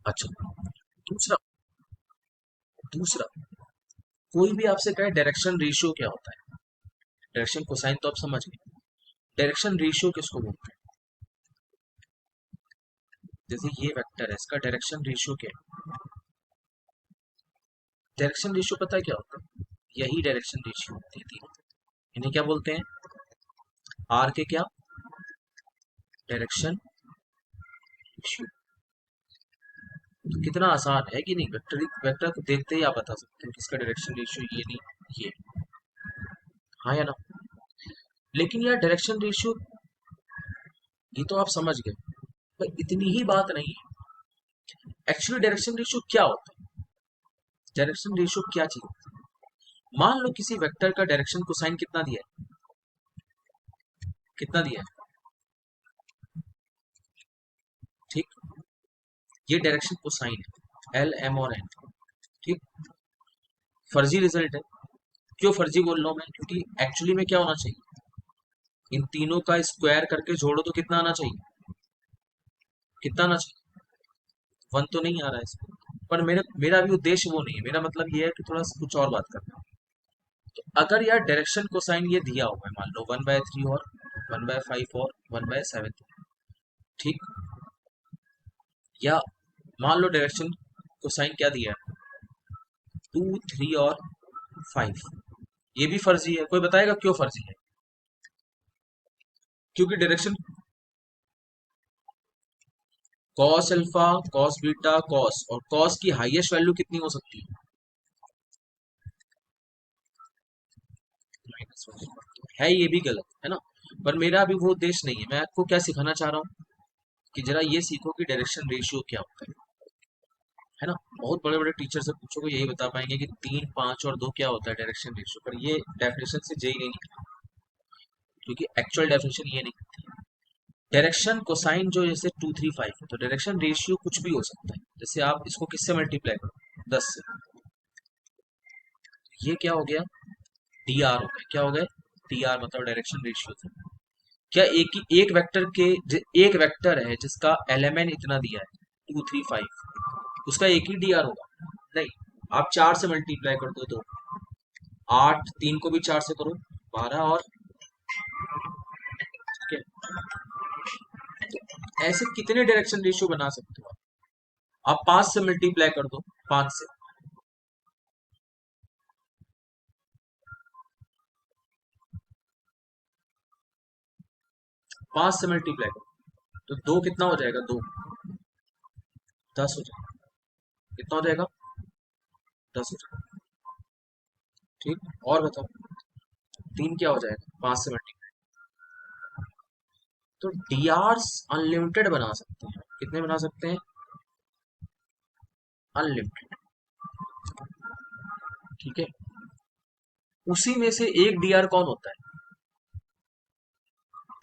अच्छा, दूसरा दूसरा कोई भी आपसे कहे डायरेक्शन रेशियो क्या होता है। डायरेक्शन कोसाइन तो आप समझ गए, डायरेक्शन रेशियो किसको बोलते हैं। जैसे ये वेक्टर है, इसका डायरेक्शन रेशियो क्या है। डायरेक्शन रेशियो पता है क्या होता है, यही डायरेक्शन रेशियो होती है तीनों। इन्हें क्या बोलते हैं, आर के क्या, डायरेक्शन रेशियो। तो कितना आसान है कि नहीं, वेक्टर वेक्टर को देखते ही आप बता सकते हैं कि इसका डायरेक्शन रेशियो ये नहीं ये। हाँ या ना। लेकिन यार डायरेक्शन रेशियो ये तो आप समझ गए, पर इतनी ही बात नहीं है। एक्चुअली डायरेक्शन रेशियो क्या होता है, डायरेक्शन रेशियो क्या चीज होती है। मान लो किसी वेक्टर का डायरेक्शन कोसाइन कितना दिया है, कितना दिया है, ठीक। ये डायरेक्शन कोसाइन है, एल एम और एन, ठीक। फर्जी रिजल्ट है। क्यों फर्जी बोल रहा हूं मैं, क्योंकि एक्चुअली में क्या होना चाहिए, इन तीनों का स्क्वायर करके जोड़ो तो कितना आना चाहिए, कितना आना चाहिए, वन तो नहीं आ रहा है इसमें। पर मेरा मेरा भी उद्देश्य वो नहीं है, मेरा मतलब ये है कि थोड़ा सा कुछ और बात करना है। तो अगर यार डायरेक्शन कोसाइन ये दिया हुआ है, मान लो 1/3 और 1/5 और 1/7, ठीक। या मान लो डायरेक्शन कोसाइन क्या दिया है, 2, 3 और 5। ये भी फर्जी है, कोई बताएगा क्यों फर्जी है। क्योंकि direction cos alpha, cos beta, cos, और कॉस की हाईएस्ट वैल्यू कितनी हो सकती है, -1। है ये भी गलत है ना। पर मेरा अभी वो उद्देश्य नहीं है, मैं आपको क्या सिखाना चाह रहा हूँ कि जरा ये सीखो कि डायरेक्शन रेशियो क्या होता है ना। बहुत बड़े बड़े टीचर से पूछोगे यही बता पाएंगे कि 3, 5 और 2 क्या होता है डायरेक्शन रेशियो, पर ये डेफिनेशन से जेई नहीं निकला, क्योंकि एक्चुअल डेफिनेशन ये नहीं। डायरेक्शन कोसाइन जो जैसे 2, 3, 5 है, तो डायरेक्शन रेशियो कुछ भी हो सकता है। जैसे आप इसको किससे मल्टीप्लाई करो, 10 से, ये क्या हो गया, डी आर हो गया। क्या हो गया, डी आर मतलब डायरेक्शन रेशियो था। क्या एक वेक्टर के एक वेक्टर है जिसका एलिमेंट इतना दिया है, 2, 3, 5, उसका एक ही डी आर होगा, नहीं। आप 4 से मल्टीप्लाई कर दो तो 8, 3 को भी 4 से करो 12, और ठीक है। ऐसे कितने डायरेक्शन रेशियो बना सकते हो आप 5 से मल्टीप्लाई कर दो, 5 से, 5 से मल्टीप्लाई करो तो दो कितना हो जाएगा, दो 10 हो जाएगा। कितना हो जाएगा, 10 हो जाएगा, ठीक। और बताओ, 3 क्या हो जाएगा, 5 से मल्टीप्लाई। तो डी आर्स अनलिमिटेड बना सकते हैं, कितने बना सकते हैं, अनलिमिटेड, ठीक है। उसी में से एक डी आर कौन होता है,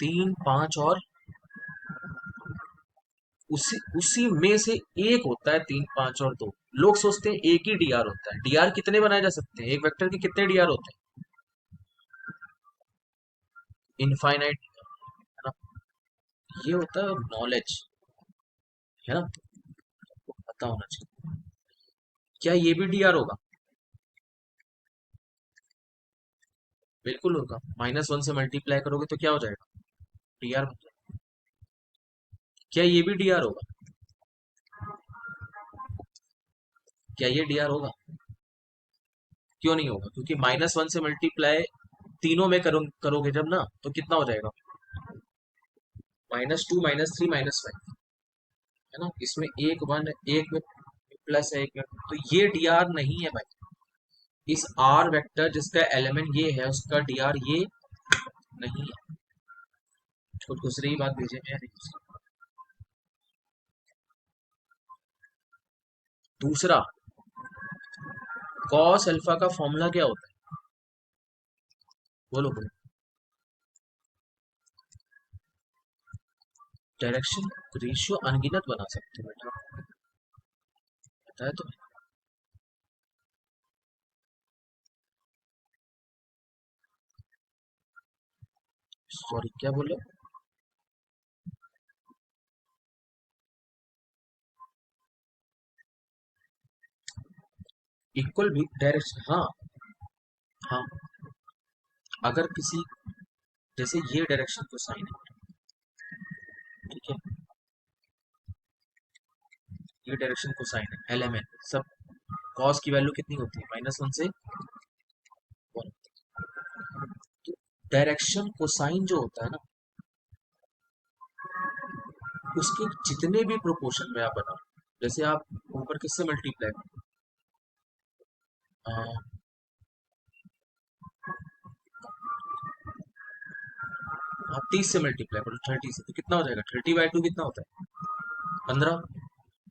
3, 5 और, उसी उसी में से एक होता है 3, 5 और 2। लोग सोचते हैं एक ही डीआर होता है, डीआर कितने बनाए जा सकते हैं, एक वेक्टर के कितने डीआर होते हैं, इनफाइनाइट, है ना। ये होता है नॉलेज, है ना, आपको पता होना चाहिए। क्या ये भी डीआर होगा, बिल्कुल होगा। -1 से मल्टीप्लाई करोगे तो क्या हो जाएगा, डीआर बन जाएगा। क्या ये भी डीआर होगा, क्या ये डीआर होगा, क्यों नहीं होगा, क्योंकि -1 से मल्टीप्लाई तीनों में करोगे जब ना, तो कितना हो जाएगा, -2, -3, -5, है ना। इसमें एक वन, एक में प्लस है, एक में, तो ये डीआर नहीं है भाई। इस आर वेक्टर जिसका एलिमेंट ये है उसका डीआर ये नहीं है। खुद दूसरी ही बात भेजे में नहीं। दूसरा, कॉस अल्फा का फॉर्मूला क्या होता है, बोलो बोलो। डायरेक्शन रेशियो अनगिनत बना सकते हो बेटा, पता है तुम्हें। सॉरी क्या बोले, इक्वल भी डायरेक्शन, हाँ। हाँ, अगर किसी, जैसे ये डायरेक्शन को साइन है, ठीक है, ये डायरेक्शन को साइन है, एल एम एन सब, कॉस की वैल्यू कितनी होती है, -1 से 1। तो डायरेक्शन कोसाइन जो होता है ना, उसके जितने भी प्रोपोर्शन में आप बनाओ, जैसे आप ऊपर किससे मल्टीप्लाई करो, 30 से मल्टीप्लाई करो, 30 से, तो कितना हो जाएगा, 30/2 कितना होता है, 15।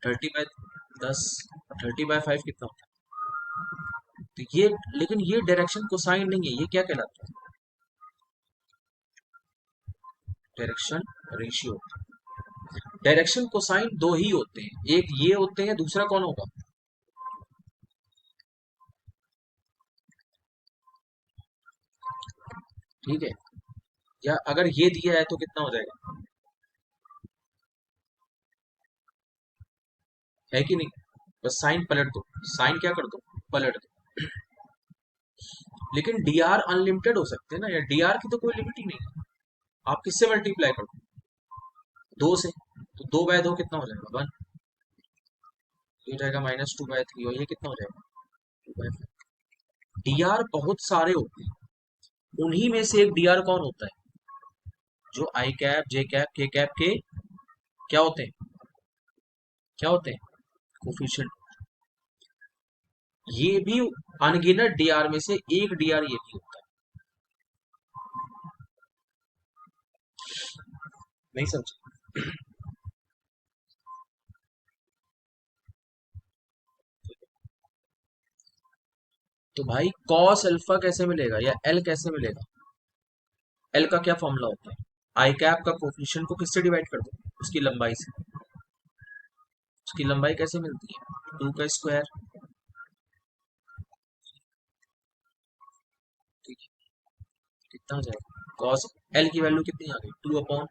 30/10, 30/5 कितना होता है, तो ये, लेकिन ये डायरेक्शन कोसाइन नहीं है, ये क्या कहलाता है, डायरेक्शन रेशियो। डायरेक्शन कोसाइन दो ही होते हैं, एक ये होते हैं, दूसरा कौन होगा, ठीक है, या अगर ये दिया है तो कितना हो जाएगा, है कि नहीं, बस साइन पलट दो, साइन क्या कर दो, पलट दो। लेकिन डी आर अनलिमिटेड हो सकते हैं ना, या डी आर की तो कोई लिमिट ही नहीं है, आप किससे मल्टीप्लाई करो, 2 से, तो 2/2 कितना हो जाएगा, 1, ये हो जाएगा -2/3, और ये कितना हो जाएगा, 2/5। डी आर बहुत सारे होते हैं, उन्हीं में से एक डी आर कौन होता है, जो आई कैप, जे कैप, के कैप के क्या होते हैं, क्या होते हैं, कोफिशिएंट। ये भी अनगिनत डी आर में से एक डी आर ये भी होता है, नहीं समझे, तो भाई कॉस अल्फा कैसे मिलेगा, या एल कैसे मिलेगा, एल का क्या फॉर्मूला होता है, आई कैप का कोफिशिएंट को किससे डिवाइड कर दो, उसकी लंबाई से, उसकी लंबाई कैसे मिलती है, 2 का स्क्वायर, ठीक है, कितना आ जाएगा, कॉस एल की वैल्यू कितनी आ गई, 2/4।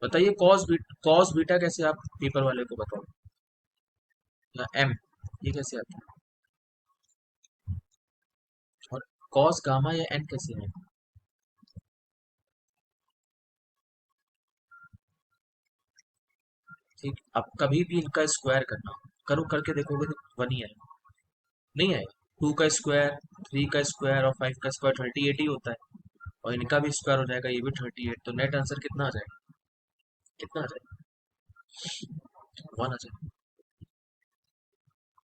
बताइए कॉस बीटा कैसे आप पेपर वाले को बताओ, या एम, ये कैसे आता है, और कॉस गामा या एन कैसे है, ठीक, अब कभी भी इनका स्क्वायर करना, करो करके देखोगे तो 1 ही आएगा, नहीं आएगा, 2 का स्क्वायर, 3 का स्क्वायर और 5 का स्क्वायर 38 ही होता है, और इनका भी स्क्वायर हो जाएगा, ये भी 38, तो नेट आंसर कितना आ जाएगा, कितना आ जाएगा, 1 आ जाएगा,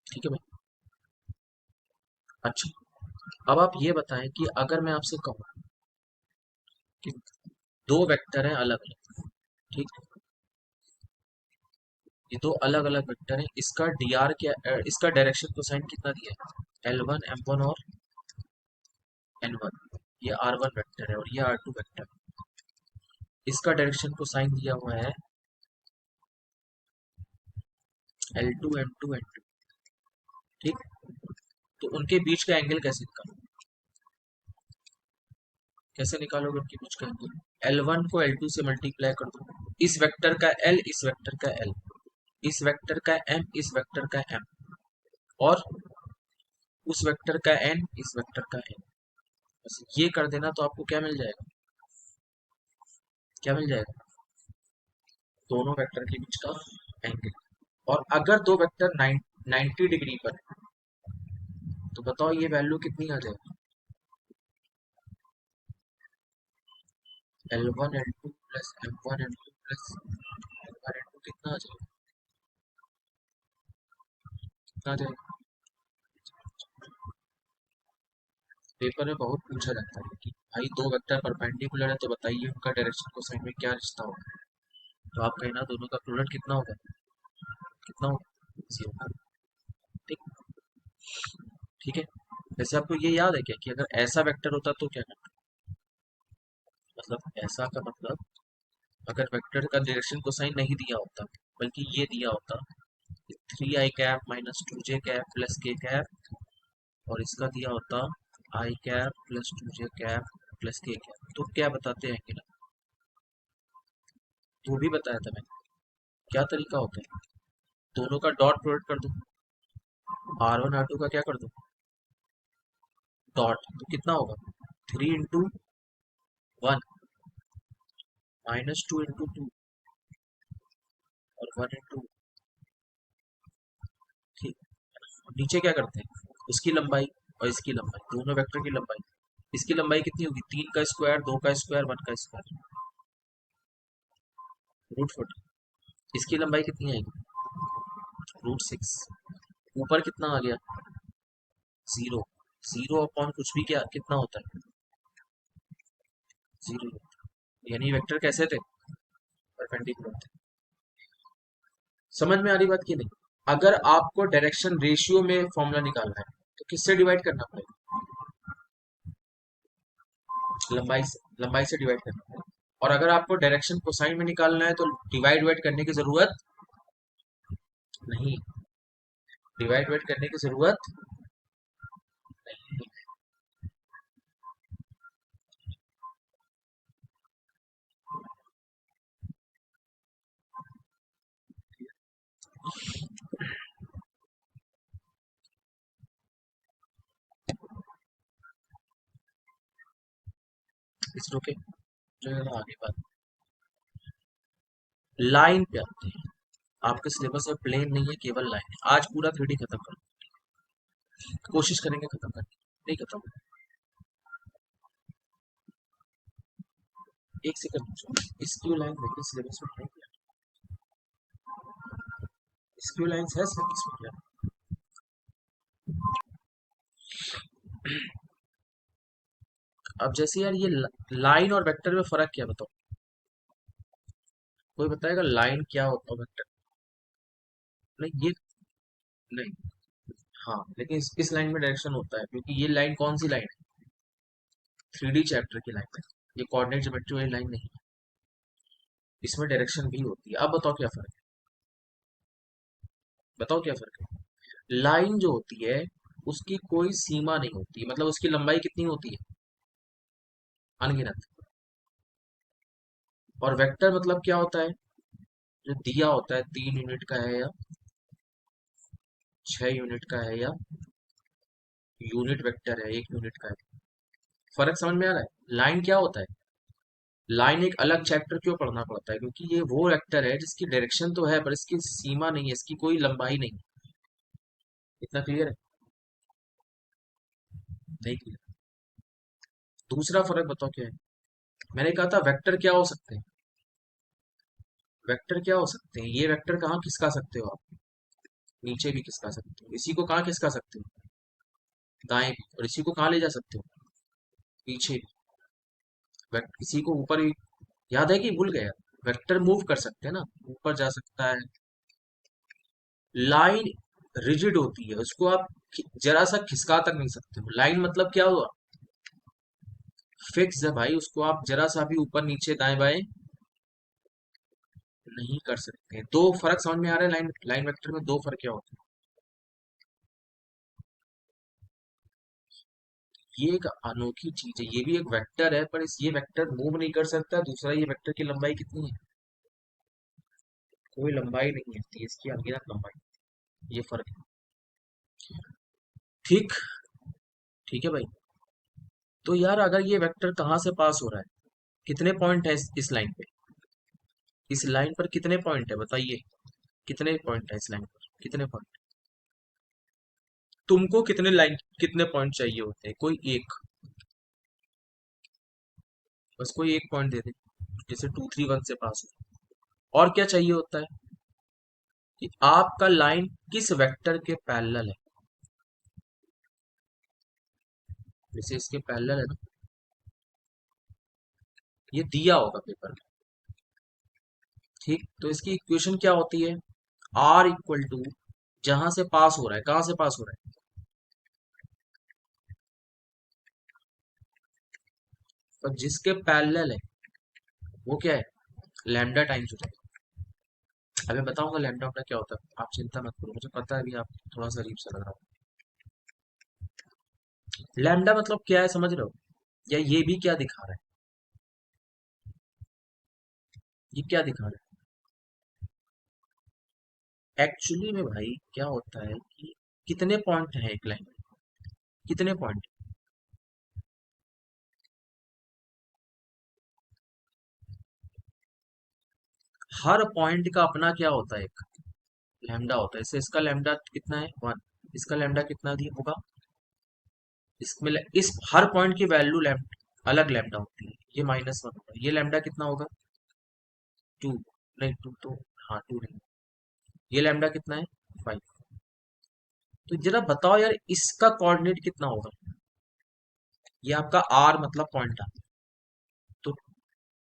ठीक है भाई। अच्छा, अब आप ये बताएं कि अगर मैं आपसे कहूँ कि दो वेक्टर हैं अलग अलग, ठीक, ये दो अलग अलग वेक्टर हैं, इसका डी आर क्या, इसका डायरेक्शन कोसाइन कितना दिया है, L1 M1 और N1, ये R1 वेक्टर है और ये R2 वेक्टर, इसका डायरेक्शन कोसाइन दिया हुआ है L2 M2 N2, ठीक, तो उनके बीच का एंगल कैसे निकालोगे, कैसे निकालोगे उनके बीच का एंगल, L1 को L2 से मल्टीप्लाई कर दो, इस वेक्टर का L, इस वेक्टर का L, इस वेक्टर का M, इस वेक्टर का M, और उस वेक्टर का N, इस वेक्टर का N, बस ये कर देना तो आपको क्या मिल जाएगा, क्या मिल जाएगा, दोनों वेक्टर के बीच का एंगल। और अगर दो वेक्टर 90 डिग्री पर है, तो बताओ ये वैल्यू कितनी आ जाएगी, L1 L2 plus M1 M2 plus L1 L2 कितना आ जाएगा, कितना आ जाएगा, पेपर में बहुत पूछा जाता है कि भाई दो वेक्टर परपेंडिकुलर है तो बताइए उनका डायरेक्शन कोसाइन में क्या रिश्ता होगा, तो आप कहना दोनों का प्रोडक्ट कितना होगा, कितना होगा, 0, ठीक, ठीक है। वैसे आपको ये याद है क्या कि अगर ऐसा वेक्टर होता तो क्या करता, मतलब ऐसा का मतलब, अगर वेक्टर का डायरेक्शन कोसाइन नहीं दिया होता, बल्कि ये दिया होता, 3i cap -2j cap plus K cap, और इसका दिया होता I cap plus 2j cap plus K cap, तो क्या बताते हैं कि ना, तो भी बताया था मैंने, क्या तरीका होता है? दोनों का डॉट प्रोडक्ट कर दो, R1 R2 का क्या कर दो, डॉट, तो कितना होगा, 3 into 1 -2 into 2 और 1 into, ठीक। नीचे क्या करते हैं, उसकी लंबाई और इसकी लंबाई, दोनों वेक्टर की लंबाई, इसकी लंबाई कितनी होगी, 3 का स्क्वायर, 2 का स्क्वायर, 1 का स्क्वायर, √4। इसकी लंबाई कितनी आएगी, √6। ऊपर कितना आ गया, 0। 0 अपॉन कुछ भी क्या कितना होता है, 0। यानी वेक्टर कैसे थे, परपेंडिकुलर थे। समझ में आ रही बात की नहीं? अगर आपको डायरेक्शन रेशियो में फॉर्मूला निकालना है तो किससे डिवाइड करना पड़ेगा, लंबाई से डिवाइड करना पड़ेगा। और अगर आपको डायरेक्शन कोसाइन में निकालना है तो डिवाइड करने की जरूरत नहीं, डिवाइड करने की जरूरत नहीं। इस रोके जो है आगे बात, लाइन पे आते हैं। आपके सिलेबस में प्लेन नहीं है, केवल लाइन है। आज पूरा 3D खत्म कर, कोशिश करेंगे खत्म करने, नहीं खत्म होगा। एक सेकंड रुको, स्क्यू लाइन देखिए सिलेबस में है क्या, स्क्यू लाइंस है सिलेबस में क्या? अब जैसे यार ये लाइन और वेक्टर में फर्क क्या, बताओ, कोई बताएगा लाइन क्या होता है, वेक्टर नहीं ये, नहीं, हाँ लेकिन इस लाइन में डायरेक्शन होता है, क्योंकि ये लाइन कौन सी लाइन है, 3D चैप्टर की लाइन है, ये कोऑर्डिनेट ज्योमेट्री वाली लाइन नहीं है, इसमें डायरेक्शन भी होती है। अब बताओ क्या फर्क है, बताओ क्या फर्क है। लाइन जो होती है उसकी कोई सीमा नहीं होती, मतलब उसकी लंबाई कितनी होती है, अनगिनत। और वेक्टर मतलब क्या होता है, जो दिया होता है 3 यूनिट का है या 6 यूनिट का है, या यूनिट वेक्टर है 1 यूनिट का है। फर्क समझ में आ रहा है, लाइन क्या होता है, लाइन एक अलग चैप्टर क्यों पढ़ना पड़ता है, क्योंकि ये वो वेक्टर है जिसकी डायरेक्शन तो है पर इसकी सीमा नहीं है, इसकी कोई लंबाई नहीं। इतना क्लियर है, नहीं क्लियर? दूसरा फर्क बताओ क्या है, मैंने कहा था वेक्टर क्या हो सकते हैं, वेक्टर क्या हो सकते हैं, ये वेक्टर कहाँ खिसका सकते हो आप, नीचे भी खिसका सकते हो, इसी को कहाँ खिसका सकते हो, दाएं भी, और इसी को कहाँ ले जा सकते हो, पीछे भी। इसी को ऊपर भी, याद है कि भूल गया, वेक्टर मूव कर सकते हैं ना, ऊपर जा सकता है। लाइन रिजिड होती है, उसको आप जरा सा खिसका तक नहीं सकते हो। लाइन मतलब क्या हुआ, फिक्स है भाई, उसको आप जरा सा भी ऊपर नीचे दाएं बाएं नहीं कर सकते। दो फर्क समझ में आ रहा है, लाइन लाइन वेक्टर में दो फर्क क्या होते हैं, ये एक अनोखी चीज है, ये भी एक वेक्टर है पर ये वेक्टर मूव नहीं कर सकता। दूसरा, ये वेक्टर की लंबाई कितनी है, कोई लंबाई नहीं है, इसकी अनगिनत लंबाई, ये फर्क है। ठीक, ठीक है भाई। तो यार अगर ये वेक्टर कहाँ से पास हो रहा है, कितने पॉइंट है इस लाइन पे, इस लाइन पर कितने पॉइंट है बताइए, कितने पॉइंट है इस लाइन पर, कितने पॉइंट, तुमको कितने लाइन कितने पॉइंट चाहिए होते हैं, कोई एक, बस कोई एक पॉइंट दे दे, जैसे 2 3 1 से पास हो। और क्या चाहिए होता है, कि आपका लाइन किस वेक्टर के पैरेलल है, जैसे इसके पैरेलल है ना, ये दिया होगा पेपर में, ठीक। तो इसकी इक्वेशन क्या होती है, आर इक्वल टू, जहां से पास हो रहा है, कहां से पास हो रहा है, तो जिसके पैरेलल है वो क्या है, लैम्डा टाइम्स हो जाएगा। अभी बताऊंगा लैम्डा अपना क्या होता है, आप चिंता मत करो, मुझे पता है अभी आप थोड़ा सा अजीब सा लग रहा है। लैम्डा मतलब क्या है समझ रहे हो, या ये भी क्या दिखा रहा है, ये क्या दिखा रहा है, एक्चुअली में भाई क्या होता है कि कितने पॉइंट है एक लाइन में, कितने पॉइंट, हर पॉइंट का अपना क्या होता है, एक लैम्डा होता है। जैसे इसका लैम्डा कितना है, 1। इसका लैम्डा कितना दिया होगा, इसमें इस हर पॉइंट की वैल्यू अलग लैम्डा होती है। ये -1 होगा, ये लैम्डा कितना होगा, 2। नहीं 2 तो, हाँ 2 नहीं, ये लैम्डा कितना है, 5। तो जरा बताओ यार इसका कोऑर्डिनेट कितना होगा। ये आपका आर मतलब पॉइंट है, तो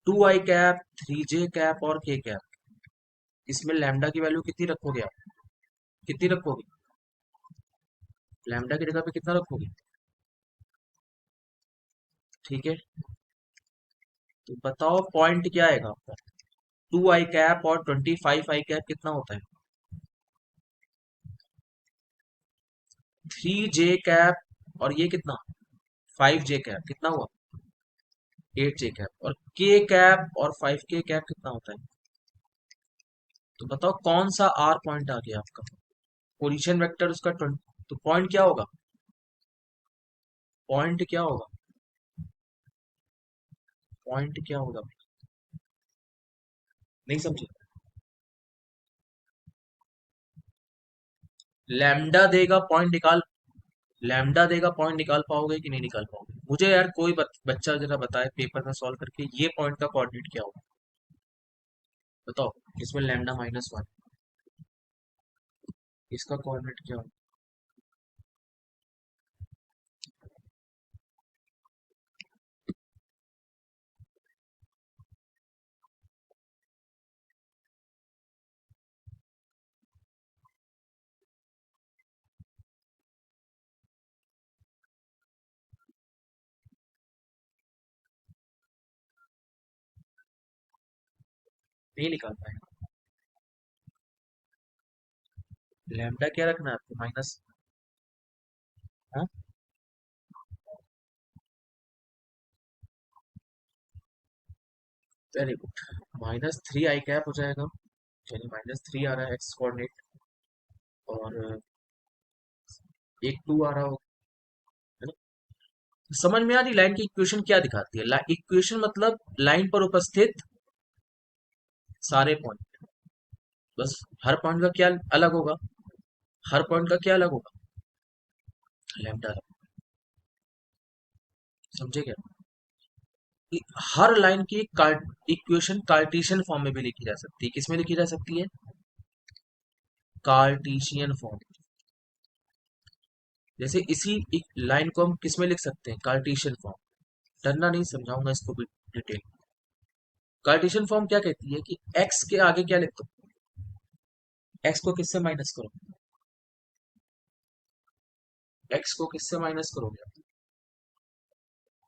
2i कैप, 3j कैप और k कैप, इसमें लैम्डा की वैल्यू कितनी रखोगे आप, कितनी रखोगे, लैम्डा की जगह पे कितना रखोगे, ठीक है। तो बताओ पॉइंट क्या आएगा आपका, 2i कैप और 25i कैप कितना होता है, 3j कैप और ये कितना, 5j कैप कितना हुआ, 8j कैप, और k कैप और 5k कैप कितना होता है। तो बताओ कौन सा आर पॉइंट आ गया आपका, पोजीशन वेक्टर उसका 20, तो पॉइंट क्या होगा, पॉइंट क्या होगा, पॉइंट क्या होगा, नहीं समझे। लैम्डा देगा पॉइंट निकाल, लैम्डा देगा पॉइंट निकाल पाओगे कि नहीं निकाल पाओगे, मुझे यार कोई बच्चा जरा बताए पेपर में सॉल्व करके ये पॉइंट का कोऑर्डिनेट क्या होगा, बताओ। इसमें लैम्डा -1, इसका कोऑर्डिनेट क्या होगा। नहीं निकाल पाएगा, लैम्डा क्या रखना है आपको, माइनस, हाँ वेरी गुड, -3i कैप हो जाएगा, चलिए -3 आ रहा है एक्स कोऑर्डिनेट, और एक 2 आ रहा होगा, है ना। समझ में आ रही लाइन की इक्वेशन क्या दिखाती है, इक्वेशन मतलब लाइन पर उपस्थित सारे पॉइंट, बस हर पॉइंट का क्या अलग होगा, हर पॉइंट का क्या अलग होगा, लैम्डा अलग, समझे क्या। हर लाइन की इक्वेशन कार्टेशियन फॉर्म में भी लिखी जा सकती है, किसमें लिखी जा सकती है, कार्टेशियन फॉर्म। जैसे इसी लाइन को हम किसमें लिख सकते हैं, कार्टेशियन फॉर्म, डरना नहीं, समझाऊंगा इसको भी डिटेल। कार्टेशियन फॉर्म क्या कहती है कि एक्स के आगे क्या लिख दो, एक्स को किससे माइनस करो, एक्स को किससे माइनस करोगे आप?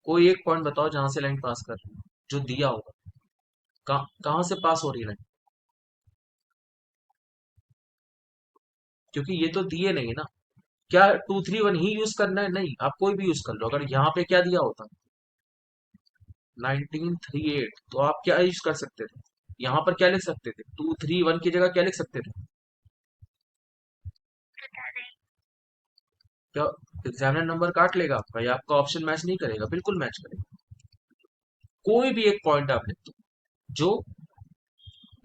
कोई एक पॉइंट बताओ जहां से लाइन पास कर रही है, जो दिया होगा, कहां से पास हो रही है लाइन, क्योंकि ये तो दिए नहीं है ना। क्या 2 3 1 ही यूज करना है, नहीं आप कोई भी यूज कर लो, अगर यहाँ पे क्या दिया होता 1938, तो आप क्या यूज कर सकते थे, यहाँ पर क्या लिख सकते थे, 2 3 1 की जगह क्या लिख सकते थे, क्या एग्जामिनर नंबर काट लेगा आपका, या आपका ऑप्शन मैच नहीं करेगा, बिल्कुल मैच करेगा। कोई भी एक पॉइंट आप लिख दो जो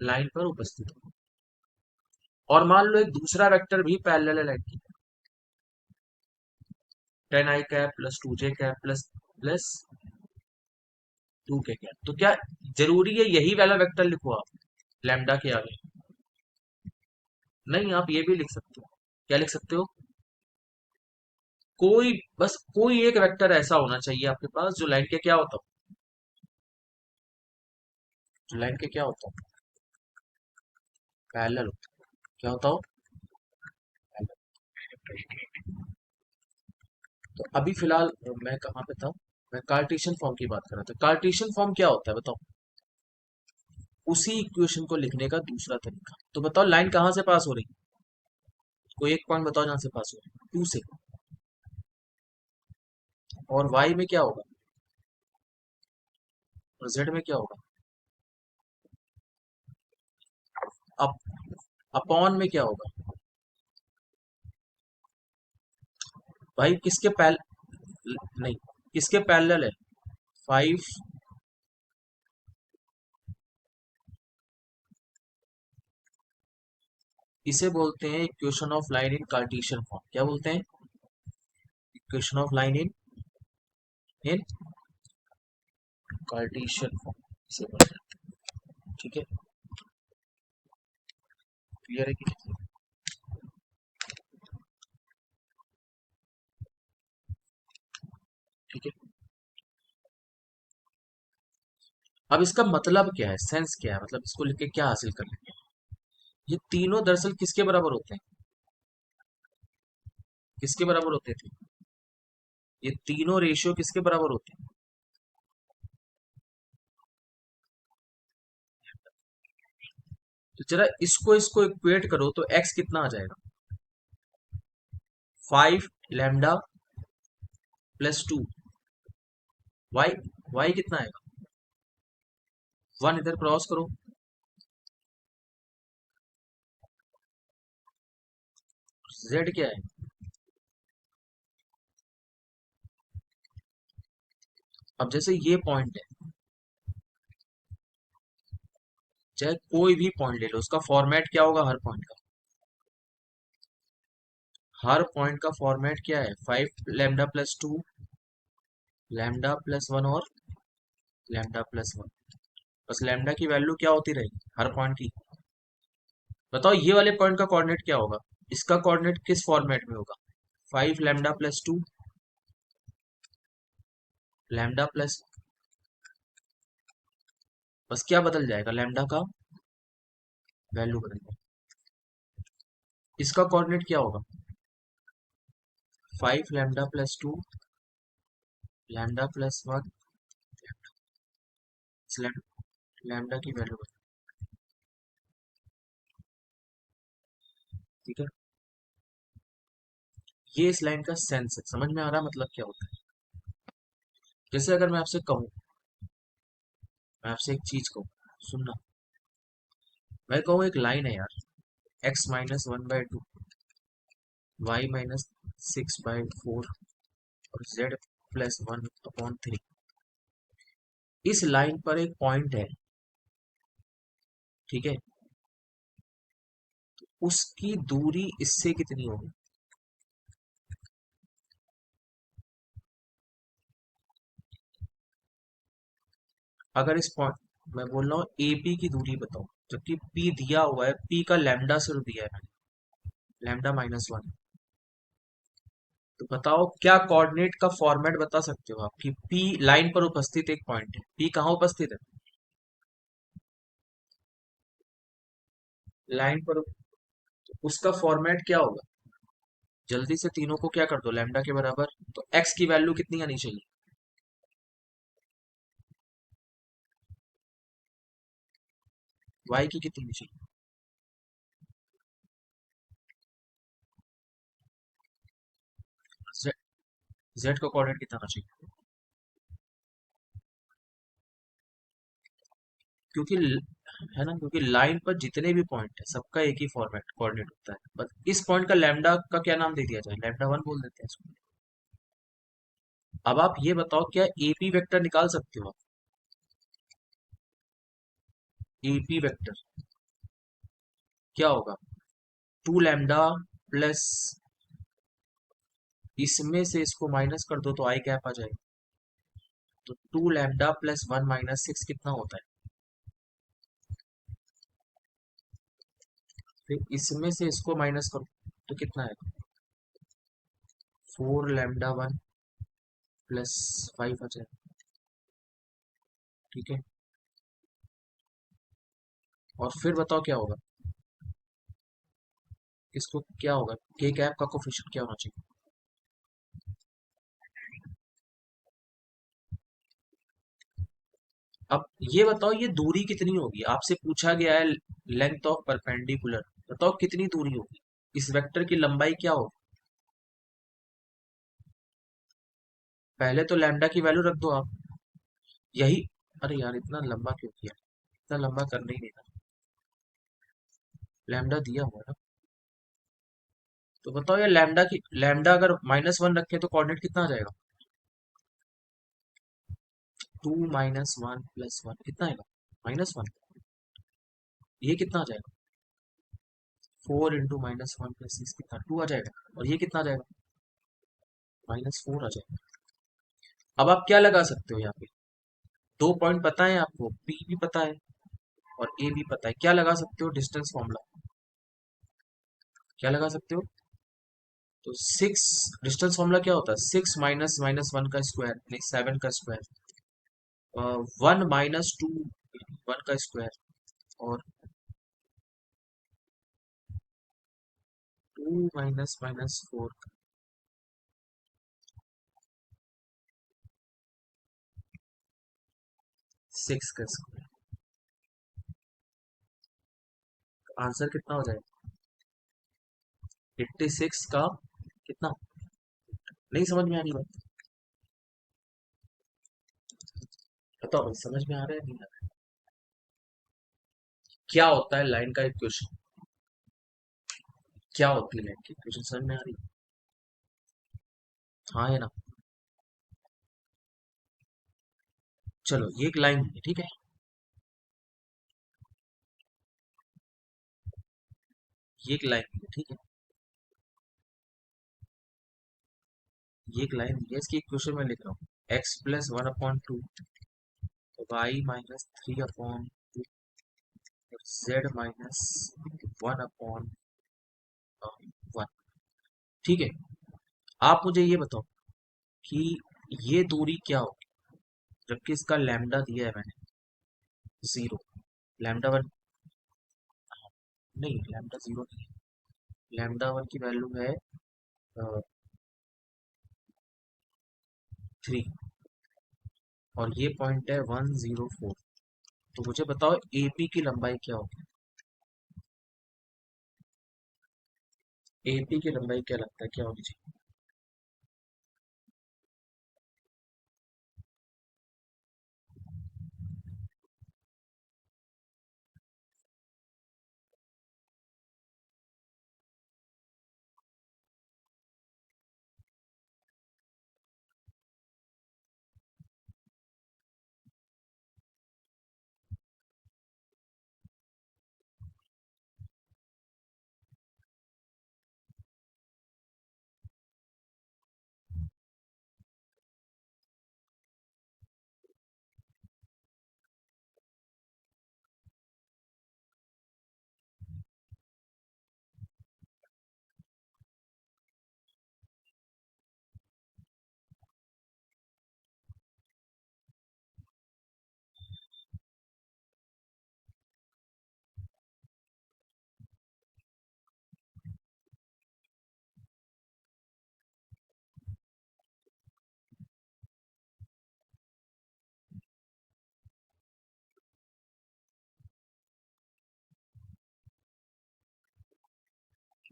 लाइन पर उपस्थित हो, और मान लो एक दूसरा वेक्टर भी पैरेलल है लाइन की, 10i cap plus 2j cap plus 2k cap, तो क्या जरूरी है यही वाला वेक्टर लिखो आप लैम्डा के आगे, नहीं आप ये भी लिख सकते हो, क्या लिख सकते हो, कोई बस कोई एक वेक्टर ऐसा होना चाहिए आपके पास जो लाइन के क्या होता हो, जो लाइन के क्या होता हो, पैरेलल होता हो। क्या होता हो, parallel। तो अभी फिलहाल मैं कहाँ पे था, मैं कार्टेशियन फॉर्म की बात कर रहा था। कार्टेशियन फॉर्म क्या होता है बताओ, उसी इक्वेशन को लिखने का दूसरा तरीका। तो बताओ लाइन कहाँ से पास हो रही है, कोई एक पॉइंट बताओ जहां से पास हो रही है, 2 से, और वाई में क्या होगा, और जेड में क्या होगा, अप, अपॉन में क्या होगा भाई, किसके पैल नहीं, किसके पैरेलल है? 5। इसे बोलते हैं equation of line in Cartesian form. क्या बोलते हैं? Equation of line in Cartesian form इसे बोलते हैं। ठीक है, क्लियर है कि नहीं? ठीक है, अब इसका मतलब क्या है, सेंस क्या है, मतलब इसको लिख के क्या हासिल कर लेंगे? ये तीनों दरअसल किसके बराबर होते हैं? किसके बराबर होते थे? ये तीनों रेशियो किसके बराबर होते हैं? तो जरा इसको इसको इक्वेट करो तो एक्स कितना आ जाएगा? 5 लैम्डा +2। वाई, वाई कितना आएगा? 1 इधर क्रॉस करो। जेड क्या है? अब जैसे ये पॉइंट है, चाहे कोई भी पॉइंट ले लो, उसका फॉर्मेट क्या होगा हर पॉइंट का? हर पॉइंट का फॉर्मेट क्या है? 5 लैम्डा +2, लैम्डा +1 और लैम्डा +1। बस लैम्डा की वैल्यू क्या होती रहेगी हर पॉइंट की? बताओ ये वाले पॉइंट का कोऑर्डिनेट क्या होगा? इसका कोऑर्डिनेट किस फॉर्मेट में होगा? 5 लैम्डा +2, लैम्डा प्लस, बस क्या बदल जाएगा? लैम्डा का वैल्यू बदल जाएगा। इसका कोऑर्डिनेट क्या होगा? 5 लैम्डा +2, लैम्डा +1, लैम्डा की वैल्यू बदल। ठीक है, ये इस लाइन का सेंस है, समझ में आ रहा मतलब क्या होता है? जैसे अगर मैं आपसे कहूँ, मैं आपसे एक चीज कहूँ, सुनना। मैं कहूँ एक लाइन है यार, x-1/2, y-6/4 और z +1/3। इस लाइन पर एक पॉइंट है, ठीक है, उसकी दूरी इससे कितनी होगी? अगर इस पॉइंट, मैं बोल रहा हूँ एपी की दूरी बताओ, जबकि पी दिया हुआ है, पी का लैम्डा सिर्फ दिया है मैंने, लैम्डा -1। तो बताओ क्या कोऑर्डिनेट का फॉर्मेट बता सकते हो आप कि पी लाइन पर उपस्थित एक पॉइंट है, पी कहाँ उपस्थित है? लाइन पर तो उसका फॉर्मेट क्या होगा? जल्दी से तीनों को क्या कर दो लैम्डा के बराबर। तो एक्स की वैल्यू कितनी आनी चाहिए? वाई की कितनी आनी चाहिए? जेड, जेड का कोऑर्डिनेट कितना आना चाहिए? क्योंकि है ना, क्योंकि लाइन पर जितने भी पॉइंट है सबका एक ही फॉर्मेट कोऑर्डिनेट होता है, बस इस पॉइंट का लैम्डा का क्या नाम दे दिया जाए, लैम्डा 1 बोल देते हैं इसको। अब आप ये बताओ क्या एपी वेक्टर निकाल सकते हो आप? एपी वेक्टर क्या होगा? 2 लैम्डा प्लस, इसमें से इसको माइनस कर दो तो आई कैप आ जाएगा। तो 2 लैम्डा +1 - 6 कितना होता है? फिर इसमें से इसको माइनस करो तो कितना है? 4 लैम्डा 1 +5 आ जाएगा। ठीक है, और फिर बताओ क्या होगा? इसको क्या होगा, के कैप का कोफिशिएंट क्या होना चाहिए? अब ये बताओ ये दूरी कितनी होगी, आपसे पूछा गया है लेंथ ऑफ परपेंडिकुलर, बताओ कितनी दूरी होगी, इस वेक्टर की लंबाई क्या होगी? पहले तो लैम्डा की वैल्यू रख दो आप, यही। अरे यार इतना लंबा क्यों किया, इतना लंबा करना ही नहीं था। लैम्डा दिया हुआ है ना। तो बताओ यार, लैम्डा की लैम्डा अगर -1 रखे तो कोऑर्डिनेट कितना आ जाएगा? 2 - 1 + 1 कितना आएगा? -1। ये कितना आ जाएगा? 4 × -1 + 6 कितना? 2 आ जाएगा। और ये कितना आ जाएगा? -4 आ जाएगा। अब आप क्या लगा सकते हो यहाँ पे? 2 पॉइंट पता है आपको, पी भी पता है और ए भी पता है। क्या लगा सकते हो? Distance formula. क्या लगा सकते हो? तो 6, डिस्टेंस फॉर्मूला क्या होता है? 6 माइनस -1 का स्क्वायर यानी 7 का स्क्वायर, 1 - 2 1 का स्क्वायर, और 2 -4 6 का स्क्वायर। आंसर कितना हो जाएगा? 86 का कितना? नहीं समझ में आ रही बात? बताओ भाई, समझ में आ रहा है नहीं आ रहा है? क्या होता है लाइन का इक्वेशन? क्या होती है लाइन की इक्वेशन, समझ में आ रही है? हाँ है ना। चलो, ये एक लाइन है, ठीक है। ये एक लाइन है, ठीक है। ये एक लाइन है, इसकी इक्वेशन में लिख रहा हूँ। x + 1/2, y - 3/2, और z - 1/1। ठीक है। आप मुझे ये बताओ कि ये दूरी क्या होगी जबकि इसका लैम्डा दिया है मैंने 0। लैम्डा 1, नहीं लैम्डा 0 नहीं है। लैम्डा 1 की वैल्यू है 3, और ये पॉइंट है 104। तो मुझे बताओ एपी की लंबाई क्या होगी? एपी की लंबाई क्या लगता है, क्या होनी चाहिए?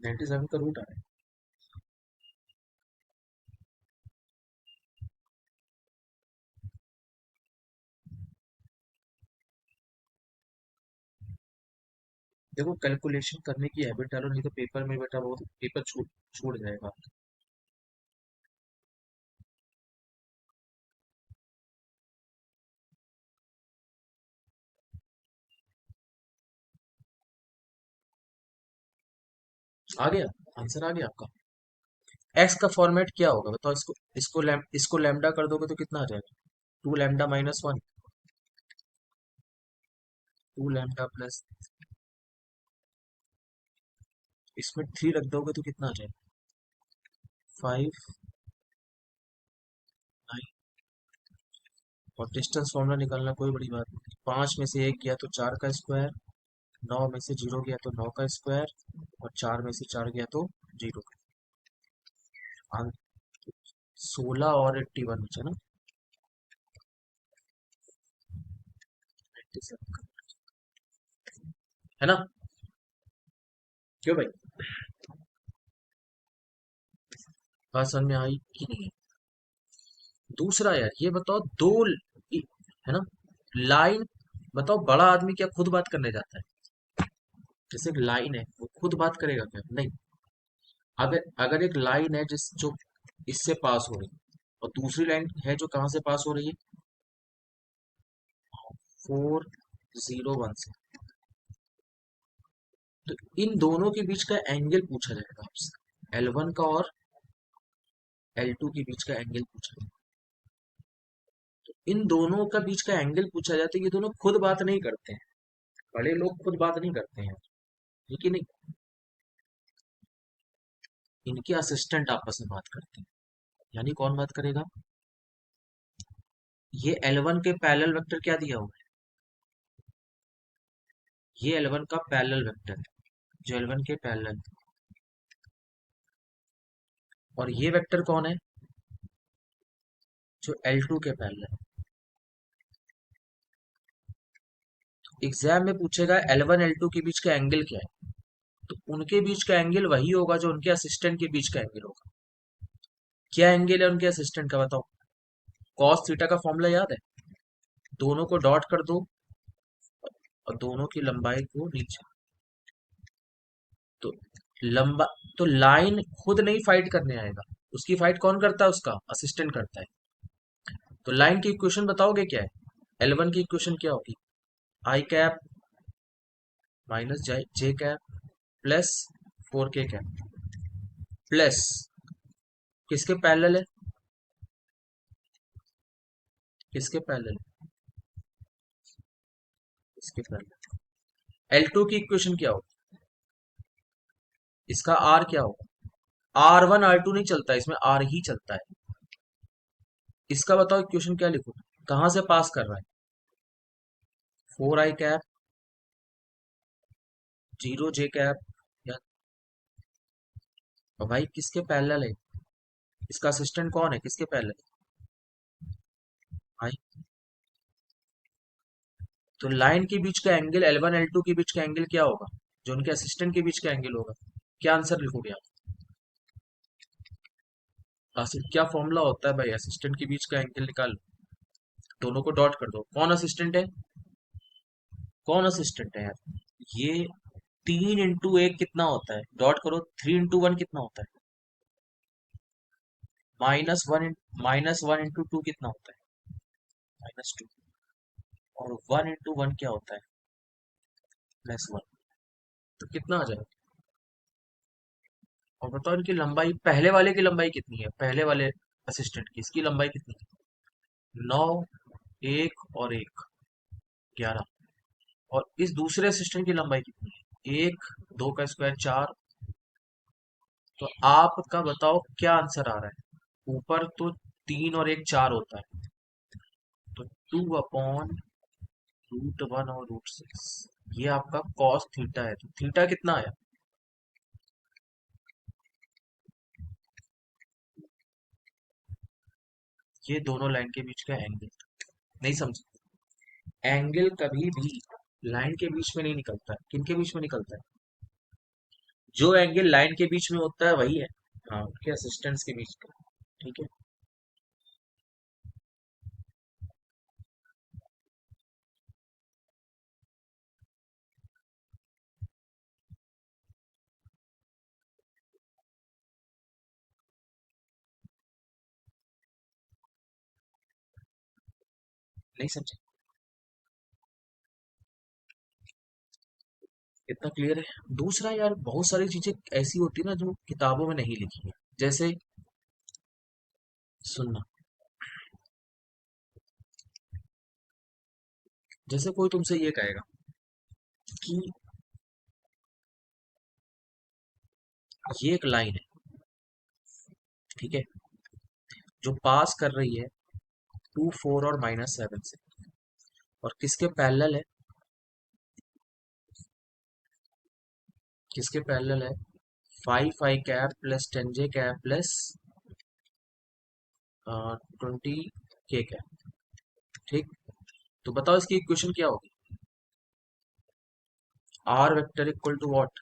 तो 97 का रूट आ रहा है। देखो, कैलकुलेशन करने की हैबिट डालो, नहीं तो पेपर में बेटा वो पेपर छूट छूट जाएगा। आ गया? आंसर आ गया आपका? एक्स का फॉर्मेट क्या होगा बताओ? इसको लैम्डा कर दोगे तो कितना आ जाएगा? 2 λ - 1, 2 λ+, इसमें 3 रख दोगे तो कितना आ जाएगा? 5, 9। और डिस्टेंस फॉर्मूला निकालना कोई बड़ी बात नहीं। 5 में से 1 गया तो 4 का स्क्वायर, 9 में से 0 गया तो 9 का स्क्वायर, और 4 में से 4 गया तो 0 का। 16 और 81 बचा ना? 97 का, है ना? क्यों भाई? बात समझ में आई कि नहीं? दूसरा यार, ये बताओ है ना, लाइन। बताओ, बड़ा आदमी क्या खुद बात करने जाता है? जैसे एक लाइन है वो खुद बात करेगा क्या? नहीं। अगर अगर एक लाइन है जिस जो इससे पास हो रही है और दूसरी लाइन है जो कहाँ से पास हो रही है, 401 से, तो इन दोनों के बीच का एंगल पूछा जाएगा आपसे, L1 का और L2 के बीच का एंगल पूछा जाएगा। तो इन दोनों का बीच का एंगल पूछा जाता है, ये दोनों खुद बात नहीं करते हैं, बड़े लोग खुद बात नहीं करते हैं, ठीक है नहीं, इनके असिस्टेंट आपस में बात करते हैं। यानी कौन बात करेगा? ये L1 के पैरेलल वेक्टर क्या दिया हुआ है? ये L1 का पैरेलल वेक्टर है, जो L1 के पैरेलल, और ये वेक्टर कौन है? जो L2 के पैरेलल। एग्जाम में पूछेगा L1 L2 के बीच का एंगल क्या है, तो उनके बीच का एंगल वही होगा जो उनके असिस्टेंट के बीच का एंगल होगा। क्या एंगल है उनके असिस्टेंट का बताओ? कॉस थीटा का फॉर्मूला याद है? दोनों को डॉट कर दो और दोनों की लंबाई को नीचे, तो लंबा, तो लाइन खुद नहीं फाइट करने आएगा, उसकी फाइट कौन करता है? उसका असिस्टेंट करता है। तो लाइन की इक्वेशन बताओगे क्या है? L1 की इक्वेशन क्या होगी? I cap minus J cap plus 4k cap, plus किसके पैरेलल है? किसके पैरेलल? इसके पैरेलल। L2 की इक्वेशन क्या होगी? इसका R क्या होगा? R1 R2 नहीं चलता, इसमें R ही चलता है। इसका बताओ इक्वेशन क्या लिखो, कहां से पास कर रहा है? 4i कैप 0j कैप, या, और भाई किसके पैरेलल है? इसका असिस्टेंट कौन है, किसके पैरेलल भाई? तो लाइन के बीच का एंगल L1 L2 के बीच का एंगल क्या होगा, जो उनके असिस्टेंट के बीच का एंगल होगा? क्या आंसर लिखोगे आप? क्या फॉर्मूला होता है भाई असिस्टेंट के बीच का एंगल निकाल? दोनों को डॉट कर दो, कौन असिस्टेंट है? कौन असिस्टेंट है यार? ये 3 इंटू 1 कितना होता है? डॉट करो, 3 इंटू 1 कितना होता है? -1 कितना होता है? -2। और 1 इंटू 1 क्या होता है? +1। तो कितना आ जाएगा? और बताओ इनकी लंबाई, पहले वाले की लंबाई कितनी है, पहले वाले असिस्टेंट की, इसकी लंबाई कितनी है? 9, 1 और 1, 11। और इस दूसरे असिस्टेंट की लंबाई कितनी है? 1, 2 का स्क्वायर 4। तो आपका बताओ क्या आंसर आ रहा है? ऊपर तो 3 और 1 4 होता है, तो 2/√1 और √6, ये आपका कॉस थीटा है। तो थीटा कितना आया? ये दोनों लाइन के बीच का एंगल। नहीं समझे? एंगल कभी भी लाइन के बीच में नहीं निकलता है, किनके बीच में निकलता है? जो एंगल लाइन के बीच में होता है वही है, हाँ, उनके असिस्टेंट्स के बीच का। ठीक है, नहीं समझे? इतना क्लियर है? दूसरा यार, बहुत सारी चीजें ऐसी होती है ना जो किताबों में नहीं लिखी है। जैसे, सुनना, जैसे कोई तुमसे ये कहेगा कि ये एक लाइन है, ठीक है, जो पास कर रही है 2 4 और -7 से, और किसके पैरेलल है? किसके पैरेलल है? 5i cap plus 10j cap plus 20k cap. ठीक, तो बताओ इसकी इक्वेशन क्या होगी? R vector equal to what?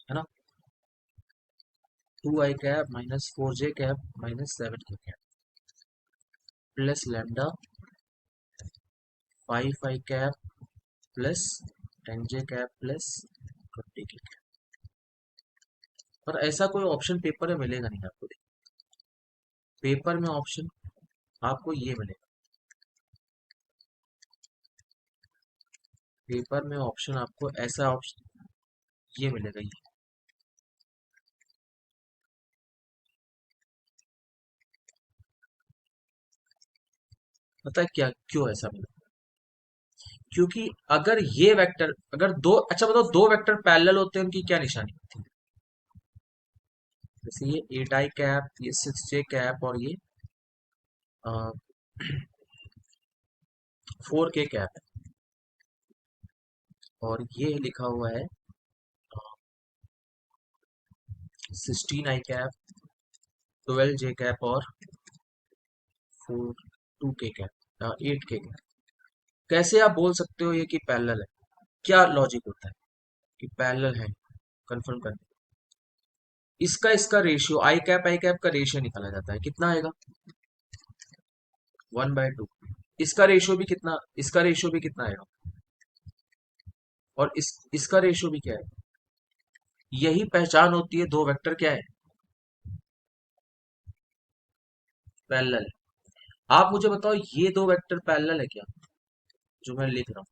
है ना? 2i cap minus 4j cap minus 7k cap plus lambda 5i cap plus 10j cap plus 20k cap. पर ऐसा कोई ऑप्शन पेपर में मिलेगा नहीं आपको। पेपर में ऑप्शन आपको ये मिलेगा, पेपर में ऑप्शन आपको ऐसा ऑप्शन ये मिलेगा ये। पता है क्या क्यों ऐसा मिला? क्योंकि अगर ये वेक्टर अगर दो, अच्छा बताओ, दो वेक्टर पैरेलल होते हैं उनकी क्या निशानी होती है? जैसे ये 8i कैप, ये 6j कैप और ये 4k कैप है, और ये लिखा हुआ है 16i कैप, 12j कैप और 2k कैप, 8k कैप। कैसे आप बोल सकते हो ये कि पैरेलल है? क्या लॉजिक होता है कि पैरेलल है? कंफर्म करने इसका रेशियो आई कैप का रेशियो निकाला जाता है, कितना आएगा? 1/2। इसका रेशियो भी कितना आएगा? और इसका रेशियो भी क्या है? यही पहचान होती है दो वेक्टर क्या है, पैरेलल। आप मुझे बताओ ये दो वेक्टर पैरेलल है क्या जो मैं लिख रहा हूँ?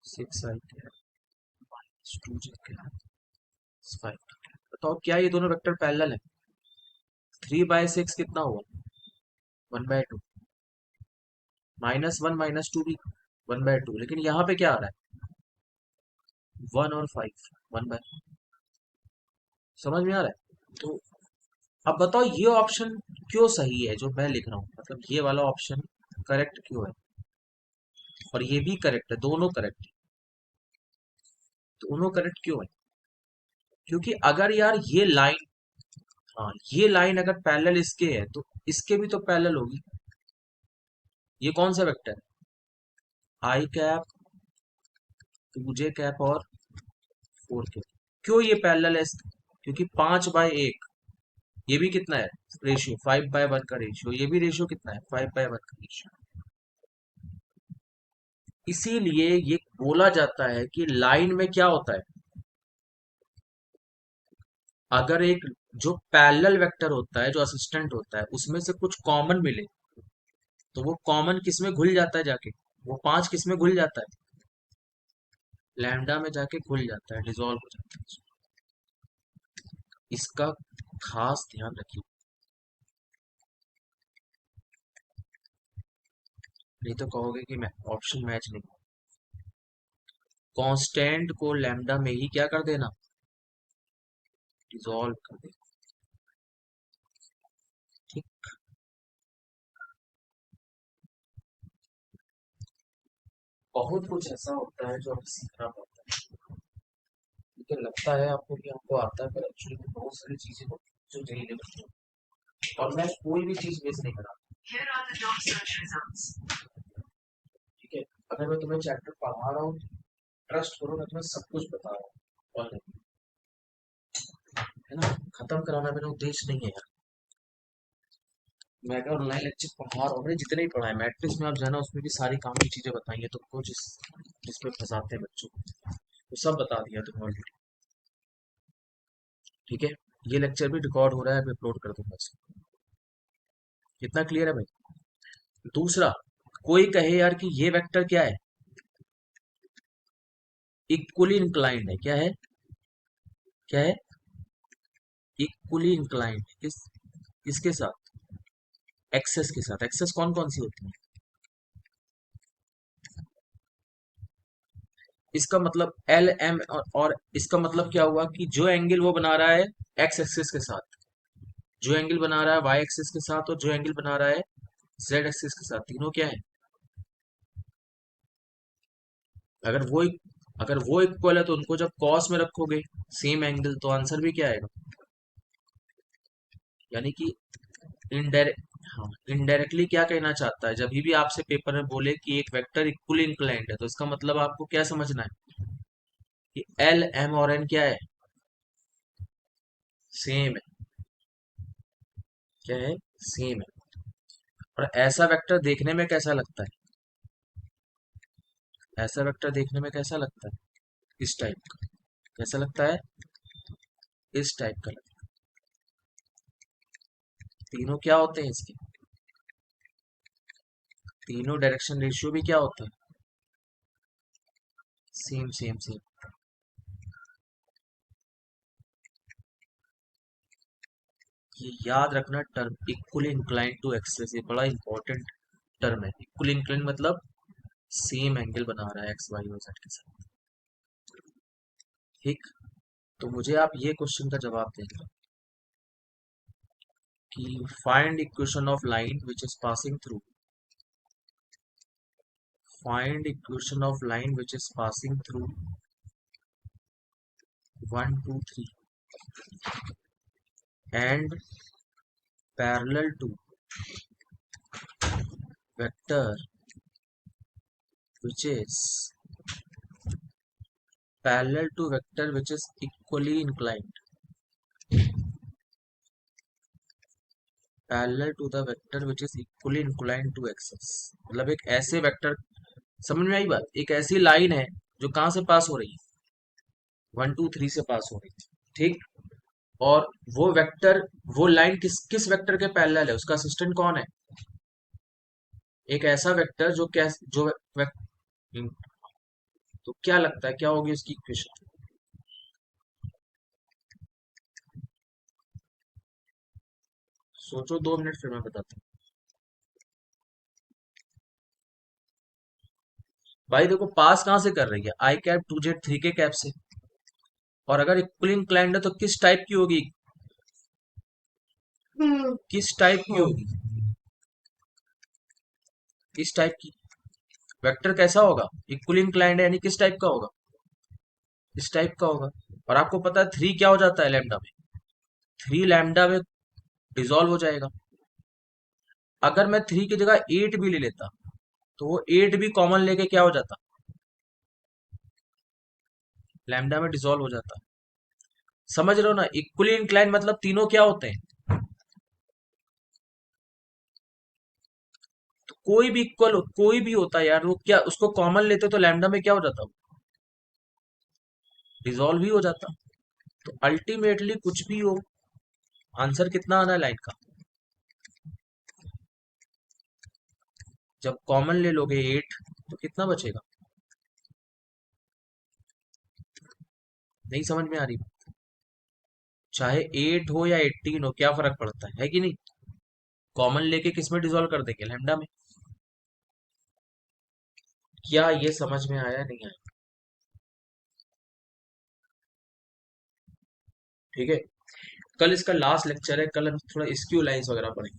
6i cap minus 2j cap 5। बताओ क्या ये दोनों वेक्टर पैरेलल है? 3/6 कितना हुआ? 1/2। -1 -2 भी 1/2, लेकिन यहाँ पे क्या आ रहा है? 1 और 5 1/। समझ में आ रहा है? तो अब बताओ ये ऑप्शन क्यों सही है जो मैं लिख रहा हूँ, मतलब ये वाला ऑप्शन करेक्ट क्यों है? और ये भी करेक्ट है, दोनों करेक्ट है। दोनों करेक्ट क्यों है? क्योंकि अगर यार ये लाइन, हाँ ये लाइन अगर पैरेलल इसके है तो इसके भी तो पैरेलल होगी। ये कौन सा वेक्टर है? i कैप, 2j कैप और 4k। क्यों ये पैरेलल है क्योंकि 5/1, ये भी कितना है रेशियो? 5/1 का रेशियो, ये भी रेशियो कितना है? 5/1 का रेशियो। इसीलिए ये बोला जाता है कि लाइन में क्या होता है, अगर एक जो पैरेलल वेक्टर होता है, जो असिस्टेंट होता है, उसमें से कुछ कॉमन मिले तो वो कॉमन किस में घुल जाता है जाके? वो 5 किस में घुल जाता है? लैम्डा में जाके घुल जाता है, डिसॉल्व हो जाता है। इसका खास ध्यान रखिए, नहीं तो कहोगे कि मैं ऑप्शन मैच नहीं। कांस्टेंट को लैम्डा में ही क्या कर देना, डिसॉल्व कर देना। ठीक। बहुत कुछ ऐसा होता है जो हमें सीखना पड़ता है। मुझे लगता है आपको कि हमको आता है, पर एक्चुअली में बहुत सारी चीजें होती हैं जो नहीं लगती। और मैं कोई भी चीज मिस नहीं करा। ठीक है, अगर मैं तुम्हें चैप्टर पढ़ा रहा हूँ, ट्रस्ट करो, मैं तुम्हें सब कुछ बता रहा हूँ, और है ना, खत्म कराना मेरा उद्देश्य नहीं है यार। मैं अगर ऑनलाइन लेक्चर पढ़ा रहा हूँ, मैंने जितने ही पढ़ा है, मैट्रिक्स में आप जाना, उसमें भी सारी काम की चीजें बताई है तुमको, जिसमें फंसाते हैं बच्चों को, वो सब बता दिया तुमने ऑलरेडी। ठीक है, ये लेक्चर भी रिकॉर्ड हो रहा है, मैं अपलोड कर दूंगा इसको। कितना क्लियर है भाई? दूसरा, कोई कहे यार कि ये वेक्टर क्या है, इक्वली इंक्लाइंड है, क्या है? क्या है? इक्वली इंक्लाइंड किसके साथ? एक्सेस के साथ। एक्सेस कौन कौन सी होती है? इसका मतलब एल एम, और इसका मतलब क्या हुआ कि जो एंगल वो बना रहा है एक्स एक्सिस के साथ, जो एंगल बना रहा है वाई एक्सिस के साथ, और जो एंगल बना रहा है जेड एक्सिस के साथ, तीनों क्या है? अगर वो अगर वो इक्वल है तो उनको जब कॉस में रखोगे सेम एंगल, तो आंसर भी क्या आएगा? यानी कि इनडायरेक्ट, हाँ इनडायरेक्टली क्या कहना चाहता है, जब भी आपसे पेपर में बोले कि एक वेक्टर इक्वली इंक्लाइंड है, तो इसका मतलब आपको क्या समझना है? कि एल एम और एन क्या है, सेम है। क्या है, सेम है। और ऐसा वेक्टर देखने में कैसा लगता है, ऐसा वेक्टर देखने में कैसा लगता है, इस टाइप का। कैसा लगता है, इस टाइप का लगता है। तीनों क्या होते हैं इसके, तीनों डायरेक्शन रेशियो भी क्या होता है, सेम सेम सेम। ये याद रखना term, equally incline to axes, ये बड़ा इंपॉर्टेंट टर्म है। इक्वली इंक्लाइन मतलब सेम एंगल बना रहा है एक्स वाई और जेड के साथ। ठीक, तो मुझे आप ये क्वेश्चन का जवाब देंगे कि find equation of line which is passing through, find equation of line which is passing through 1 2 3 and parallel to vector which is parallel to vector which is equally inclined, parallel to the vector which is equally inclined to axis। मतलब एक ऐसे vector, समझ में आई बात, एक ऐसी line है जो कहां से पास हो रही है, 1 2 3 से पास हो रही है। ठीक, और वो वेक्टर, वो लाइन किस किस वेक्टर के पैरेलल है, उसका असिस्टेंट कौन है, एक ऐसा वेक्टर जो क्या, जो तो क्या लगता है क्या होगी उसकी इक्वेशन, सोचो 2 मिनट फिर मैं बताता हूँ। भाई देखो, पास कहां से कर रही है, आई कैप 2z 3 के कैप से। और अगर इक्वली इंक्लाइंड है तो किस टाइप की होगी, किस टाइप की होगी, किस टाइप की, वेक्टर कैसा होगा, इक्वली इंक्लाइंड है यानी किस टाइप का होगा, इस टाइप का होगा। और आपको पता है 3 क्या हो जाता है लैम्डा में, 3 लैम्डा में डिसॉल्व हो जाएगा। अगर मैं 3 की जगह 8 भी ले लेता तो वो 8 भी कॉमन लेके क्या हो जाता, लैम्डा में डिसॉल्व हो जाता। समझ रहे हो ना, इक्वली इंक्लाइन मतलब तीनों क्या होते हैं, तो कोई भी इक्वल, कोई भी होता है यार, वो क्या उसको कॉमन लेते तो लैम्डा में क्या हो जाता, डिसॉल्व ही हो जाता। तो अल्टीमेटली कुछ भी हो, आंसर कितना आना है लाइन का, जब कॉमन ले लोगे 8 तो कितना बचेगा, नहीं समझ में आ रही, चाहे 8 हो या 18 हो क्या फर्क पड़ता है कि नहीं, कॉमन लेके किस में डिसॉल्व कर देंगे, लैम्डा में। क्या ये समझ में आया नहीं आया, ठीक है। कल इसका लास्ट लेक्चर है, कल हम थोड़ा स्क्यू लाइंस वगैरह पढ़ेंगे।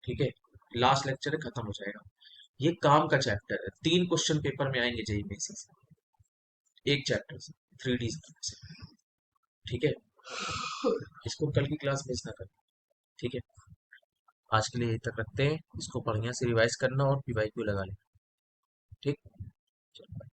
ठीक है, लास्ट लेक्चर है, खत्म हो जाएगा। ये काम का चैप्टर है, 3 क्वेश्चन पेपर में आएंगे जेई में से, एक चैप्टर से, 3D से। ठीक है, इसको कल की क्लास मिस ना कर। ठीक है, आज के लिए यही तक रखते हैं, इसको बढ़िया से रिवाइज करना और पीवाईक्यू लगा लेना। ठीक, चलो।